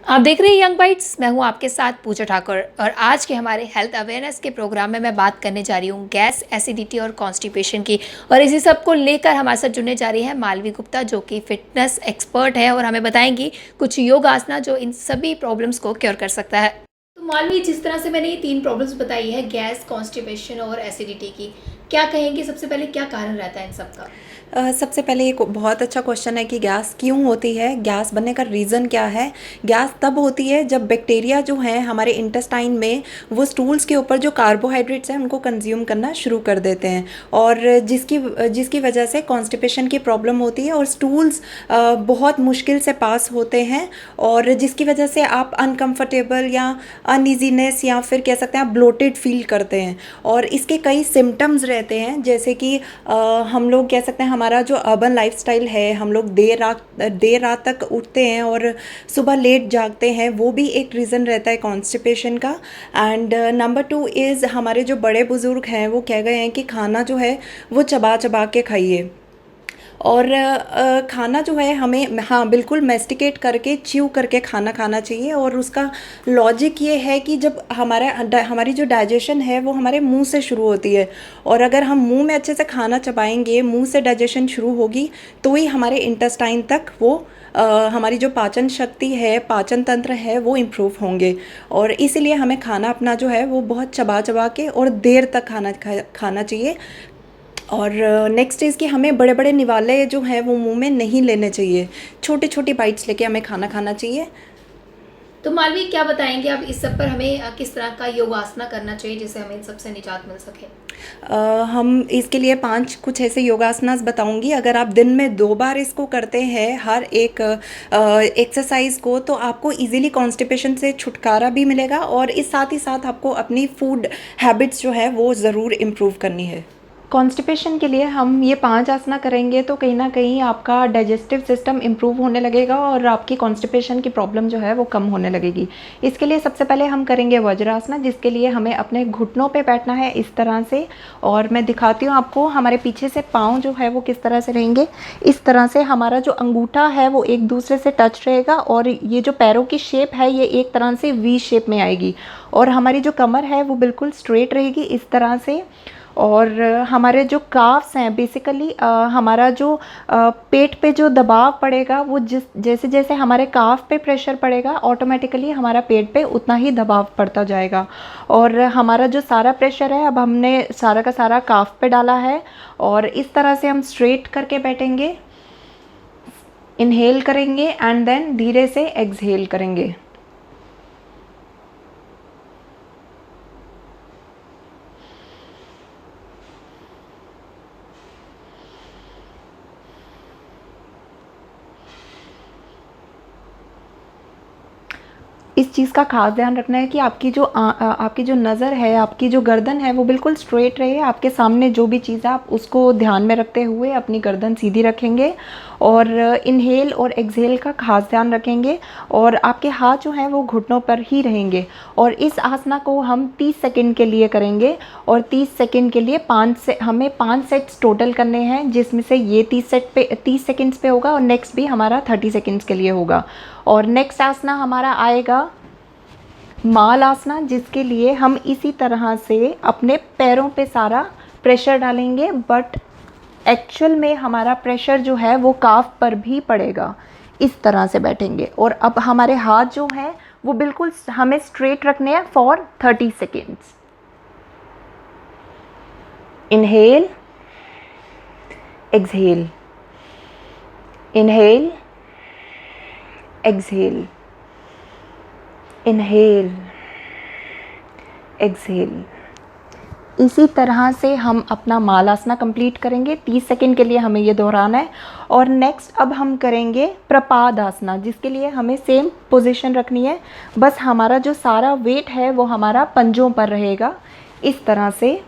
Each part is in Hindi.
आप देख रहे हैं यंग बाइट्स। मैं हूं आपके साथ पूजा ठाकुर और आज के हमारे हेल्थ अवेयरनेस के प्रोग्राम में मैं बात करने जा रही हूं गैस, एसिडिटी और कॉन्स्टिपेशन की। और इसी सब को लेकर हमारे साथ जुड़ने जा रही है मालवी गुप्ता, जो कि फिटनेस एक्सपर्ट है और हमें बताएंगी कुछ योग आसना जो इन सभी प्रॉब्लम्स को क्योर कर सकता है। तो मालवी, जिस तरह से मैंने ये 3 प्रॉब्लम्स बताई है, गैस, कॉन्स्टिपेशन और एसिडिटी की, क्या कहेंगे सबसे पहले क्या कारण रहता है इन सब का? सबसे पहले एक बहुत अच्छा क्वेश्चन है कि गैस क्यों होती है, गैस बनने का रीज़न क्या है। गैस तब होती है जब बैक्टीरिया जो है हमारे इंटेस्टाइन में वो स्टूल्स के ऊपर जो कार्बोहाइड्रेट्स हैं उनको कंज्यूम करना शुरू कर देते हैं, और जिसकी जिसकी वजह से कॉन्स्टिपेशन की प्रॉब्लम होती है और स्टूल्स बहुत मुश्किल से पास होते हैं, और जिसकी वजह से आप अनकंफर्टेबल या अनइजीनेस या फिर कह सकते हैं आप ब्लोटेड फील करते हैं। और इसके कई सिम्टम्स रहते हैं, जैसे कि हम लोग कह सकते हैं हमारा जो अर्बन लाइफस्टाइल है, हम लोग देर रात तक उठते हैं और सुबह लेट जागते हैं, वो भी एक रीज़न रहता है कॉन्स्टिपेशन का। एंड नंबर 2 इज़ हमारे जो बड़े बुज़ुर्ग हैं वो कह गए हैं कि खाना जो है वो चबा चबा के खाइए, और खाना जो है हमें, हाँ बिल्कुल, मेस्टिकेट करके च्यू करके खाना खाना चाहिए। और उसका लॉजिक ये है कि जब हमारी जो डाइजेशन है वो हमारे मुंह से शुरू होती है, और अगर हम मुंह में अच्छे से खाना चबाएंगे, मुंह से डाइजेशन शुरू होगी तो ही हमारे इंटेस्टाइन तक वो हमारी जो पाचन शक्ति है, पाचन तंत्र है, वो इम्प्रूव होंगे। और इसीलिए हमें खाना अपना जो है वो बहुत चबा चबा के और देर तक खाना चाहिए। और नेक्स्ट इज़ कि हमें बड़े बड़े निवाले जो हैं वो मुंह में नहीं लेने चाहिए, छोटी छोटी बाइट्स लेके हमें खाना खाना चाहिए। तो मालवी, क्या बताएंगे आप इस सब पर, हमें किस तरह का योगासना करना चाहिए जिससे हमें इन सबसे निजात मिल सके? हम इसके लिए 5 कुछ ऐसे योगासनास बताऊंगी। अगर आप दिन में 2 बार इसको करते हैं हर एक एक्सरसाइज को, तो आपको इजीली कॉन्स्टिपेशन से छुटकारा भी मिलेगा, और इस साथ ही साथ आपको अपनी फूड हैबिट्स जो है वो ज़रूर इम्प्रूव करनी है। कॉन्स्टिपेशन के लिए हम ये 5 आसना करेंगे तो कहीं ना कहीं आपका डाइजेस्टिव सिस्टम इम्प्रूव होने लगेगा और आपकी कॉन्स्टिपेशन की प्रॉब्लम जो है वो कम होने लगेगी। इसके लिए सबसे पहले हम करेंगे वज्रासना, जिसके लिए हमें अपने घुटनों पे बैठना है इस तरह से। और मैं दिखाती हूँ आपको, हमारे पीछे से पाँव जो है वो किस तरह से रहेंगे। इस तरह से हमारा जो अंगूठा है वो एक दूसरे से टच रहेगा, और ये जो पैरों की शेप है ये एक तरह से वी शेप में आएगी, और हमारी जो कमर है वो बिल्कुल स्ट्रेट रहेगी इस तरह से। और हमारे जो काफ्स हैं, बेसिकली हमारा जो पेट पे जो दबाव पड़ेगा वो जैसे जैसे हमारे काफ पे प्रेशर पड़ेगा, ऑटोमेटिकली हमारा पेट पे उतना ही दबाव पड़ता जाएगा। और हमारा जो सारा प्रेशर है अब हमने सारा का सारा काफ पे डाला है, और इस तरह से हम स्ट्रेट करके बैठेंगे, इनहेल करेंगे एंड देन धीरे से एक्सहेल करेंगे। इस चीज़ का खास ध्यान रखना है कि आपकी जो नज़र है, आपकी जो गर्दन है वो बिल्कुल स्ट्रेट रहे। आपके सामने जो भी चीज़ है आप उसको ध्यान में रखते हुए अपनी गर्दन सीधी रखेंगे, और इनहेल और एक्सहेल का खास ध्यान रखेंगे, और आपके हाथ जो हैं वो घुटनों पर ही रहेंगे। और इस आसना को हम 30 सेकंड के लिए करेंगे, और 30 सेकंड के लिए हमें 5 सेट्स टोटल करने हैं, जिसमें से ये 30 सेकंड्स पे होगा और नेक्स्ट भी हमारा 30 सेकंड्स के लिए होगा। और नेक्स्ट आसना हमारा आएगा माल आसना, जिसके लिए हम इसी तरह से अपने पैरों पे सारा प्रेशर डालेंगे, बट एक्चुअल में हमारा प्रेशर जो है वो काफ पर भी पड़ेगा। इस तरह से बैठेंगे, और अब हमारे हाथ जो हैं वो बिल्कुल हमें स्ट्रेट रखने हैं for 30 seconds. Inhale, exhale, inhale, exhale, inhale, exhale. इसी तरह से हम अपना मालासना कंप्लीट करेंगे। 30 सेकंड के लिए हमें ये दोहराना है। और नेक्स्ट अब हम करेंगे प्रपादासना, जिसके लिए हमें सेम पोजीशन रखनी है, बस हमारा जो सारा वेट है वो हमारा पंजों पर रहेगा। इस तरह से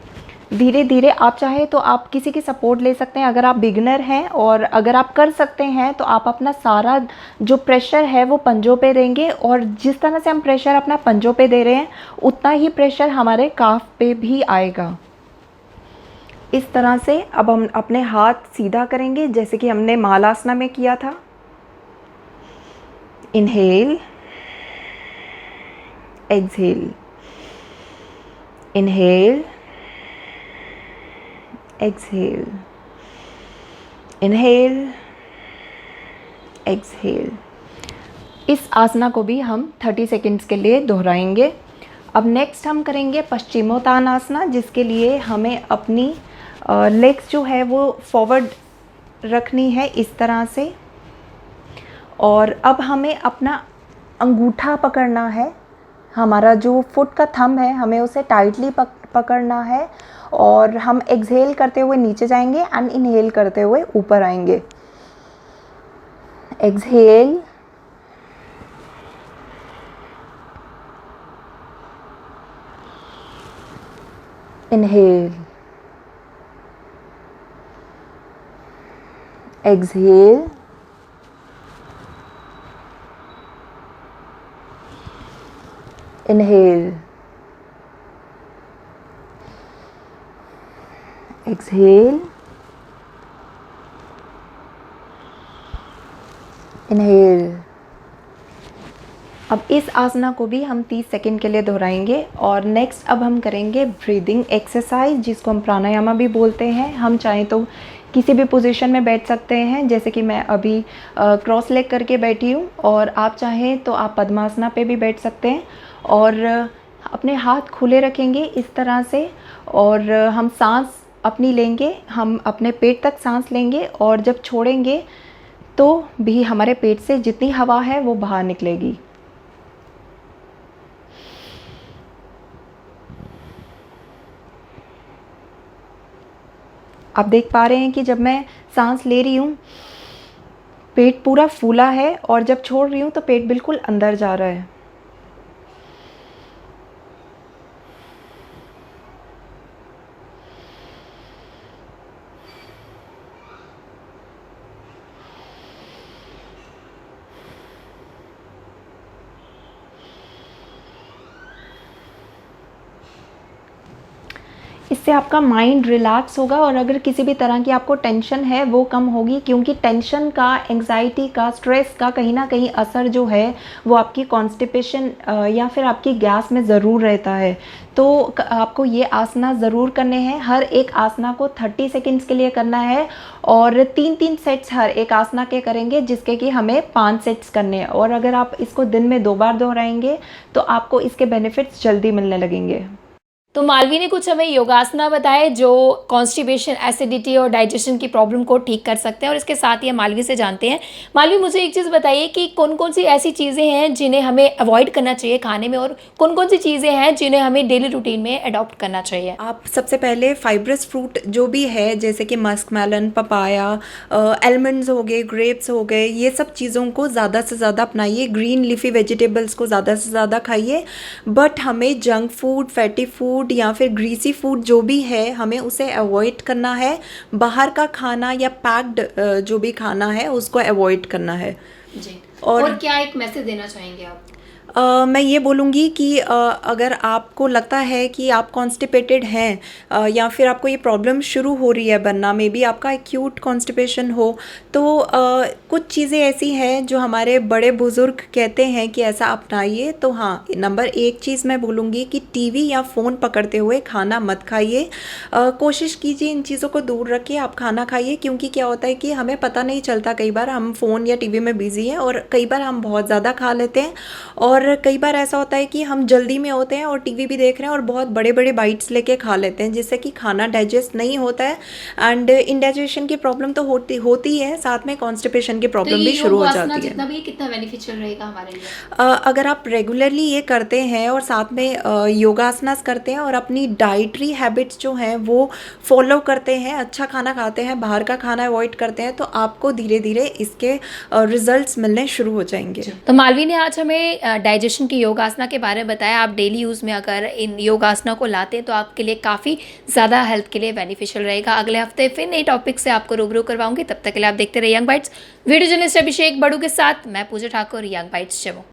धीरे धीरे, आप चाहे तो आप किसी की सपोर्ट ले सकते हैं अगर आप बिगिनर हैं, और अगर आप कर सकते हैं तो आप अपना सारा जो प्रेशर है वो पंजों पे देंगे, और जिस तरह से हम प्रेशर अपना पंजों पे दे रहे हैं उतना ही प्रेशर हमारे काफ पे भी आएगा। इस तरह से अब हम अपने हाथ सीधा करेंगे जैसे कि हमने मालासना में किया था। Inhale, exhale, inhale, exhale, inhale, exhale। इस आसना को भी हम 30 सेकेंड्स के लिए दोहराएंगे। अब नेक्स्ट हम करेंगे पश्चिमोत्तानासना, जिसके लिए हमें अपनी लेग्स जो है वो फॉरवर्ड रखनी है इस तरह से, और अब हमें अपना अंगूठा पकड़ना है। हमारा जो फुट का थंब है हमें उसे टाइटली पकड़ना है, और हम एक्सहेल करते हुए नीचे जाएंगे एंड इनहेल करते हुए ऊपर आएंगे। Exhale, inhale, exhale, inhale, exhale, inhale। अब इस आसना को भी हम 30 सेकेंड के लिए दोहराएंगे। और नेक्स्ट अब हम करेंगे ब्रीदिंग एक्सरसाइज, जिसको हम प्राणायामा भी बोलते हैं। हम चाहें तो किसी भी पोजीशन में बैठ सकते हैं, जैसे कि मैं अभी क्रॉस लेग करके बैठी हूँ, और आप चाहें तो आप पद्मासना पे भी बैठ सकते हैं। और अपने हाथ खुले रखेंगे इस तरह से, और हम सांस अपनी लेंगे, हम अपने पेट तक सांस लेंगे, और जब छोड़ेंगे तो भी हमारे पेट से जितनी हवा है वो बाहर निकलेगी। आप देख पा रहे हैं कि जब मैं सांस ले रही हूँ पेट पूरा फूला है, और जब छोड़ रही हूँ तो पेट बिल्कुल अंदर जा रहा है। इससे आपका माइंड रिलैक्स होगा, और अगर किसी भी तरह की आपको टेंशन है वो कम होगी, क्योंकि टेंशन का, एंग्जाइटी का, स्ट्रेस का कहीं ना कहीं असर जो है वो आपकी कॉन्स्टिपेशन या फिर आपकी गैस में ज़रूर रहता है। तो आपको ये आसना ज़रूर करने हैं। हर एक आसना को 30 सेकेंड्स के लिए करना है, और 3-3 सेट्स हर एक आसना के करेंगे, जिसके कि हमें 5 सेट्स करने हैं। और अगर आप इसको दिन में 2 बार दोहराएंगे तो आपको इसके बेनिफिट्स जल्दी मिलने लगेंगे। तो मालवी ने कुछ हमें योगासना बताए जो कॉन्स्टिपेशन, एसिडिटी और डाइजेशन की प्रॉब्लम को ठीक कर सकते हैं, और इसके साथ ही हम मालवी से जानते हैं। मालवी, मुझे एक चीज़ बताइए कि कौन कौन सी ऐसी चीज़ें हैं जिन्हें हमें अवॉइड करना चाहिए खाने में, और कौन कौन सी चीज़ें हैं जिन्हें हमें डेली रूटीन में अडॉप्ट करना चाहिए। आप सबसे पहले फाइब्रस फ्रूट जो भी है, जैसे कि मस्क मेलन, पपाया, आलमंड्स हो गए, ग्रेप्स हो गए, ये सब चीज़ों को ज़्यादा से ज़्यादा अपनाइए। ग्रीन लीफी वेजिटेबल्स को ज़्यादा से ज़्यादा खाइए। बट हमें जंक फूड, फैटी फूड या फिर ग्रीसी फूड जो भी है हमें उसे अवॉइड करना है। बाहर का खाना या पैक्ड जो भी खाना है उसको अवॉइड करना है जी। और और क्या एक मैसेज देना चाहेंगे आप? मैं ये बोलूँगी कि अगर आपको लगता है कि आप कॉन्स्टिपेटेड हैं या फिर आपको ये प्रॉब्लम शुरू हो रही है बनना, मे बी आपका एक्यूट कॉन्स्टिपेशन हो, तो कुछ चीज़ें ऐसी हैं जो हमारे बड़े बुज़ुर्ग कहते हैं कि ऐसा अपनाइए। तो हाँ, नंबर 1 चीज़ मैं बोलूँगी कि टीवी या फ़ोन पकड़ते हुए खाना मत खाइए। कोशिश कीजिए इन चीज़ों को दूर रखिए, आप खाना खाइए। क्योंकि क्या होता है कि हमें पता नहीं चलता, कई बार हम फ़ोन या टीवी में बिज़ी हैं और कई बार हम बहुत ज़्यादा खा लेते हैं, और कई बार ऐसा होता है कि हम जल्दी में होते हैं और टीवी भी देख रहे हैं और बहुत बड़े बड़े बाइट्स लेके खा लेते हैं, जिससे कि खाना डाइजेस्ट नहीं होता है एंड इंडाइजेशन की प्रॉब्लम तो होती है, साथ में कॉन्स्टिपेशन की प्रॉब्लम भी शुरू हो जाती है। जितना भी कितना बेनिफिशियल रहेगा हमारे लिए? अगर आप रेगुलरली ये करते हैं और साथ में योगासनास करते हैं और अपनी डाइटरी हैबिट्स जो हैं वो फॉलो करते हैं, अच्छा खाना खाते हैं, बाहर का खाना अवॉइड करते हैं, तो आपको धीरे धीरे इसके रिजल्ट्स मिलने शुरू हो जाएंगे। तो मालवी ने आज हमें डाइजेशन की योगासना के बारे में बताया। आप डेली यूज़ में अगर इन योगासना को लाते हैं तो आपके लिए काफ़ी ज़्यादा हेल्थ के लिए बेनिफिशियल रहेगा। अगले हफ्ते फिर नए टॉपिक से आपको रूबरू करवाऊंगी। तब तक के लिए आप देखते रहिए यंग बाइट्स। वीडियो जर्नलिस्ट अभिषेक बड़ू के साथ मैं पूजा ठाकुर, यंग बाइट्स जम्मू।